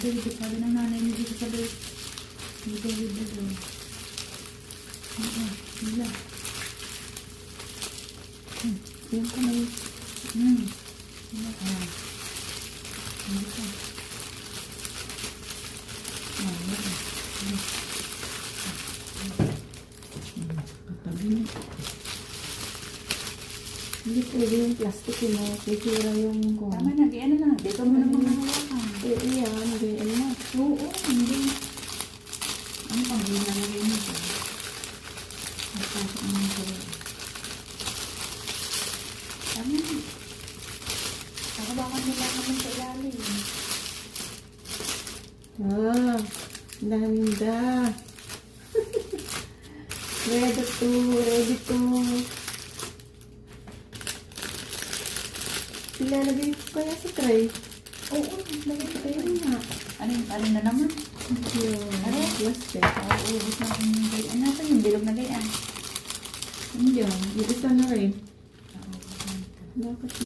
Dito, sabi ng nanay mo dito sa bed. Dito. Nila. Yung kamay. Nila. Dito. Katabi niya. Hindi pwede yung plastic yun. Kikira yung kung. Tama na, di ano lang. Dito mo na mga hawakan. Iyan, ganyan na. Oo, hindi. Ano pang ginalagay mo dyan? Nagpasok naman sa loob. Tama na. Nakabakan nila naman sa ilalim. Daming da. Ready to. Ilalagay ko kaya sa tray. Oo, lagay ko kayo. Ayun nga. Alin na naman? Yung plastic. Oo, ubus na akong gayaan. Nasa yung bilog na gayaan? Hindi yan. Yung isa na rin. Oo, Bakit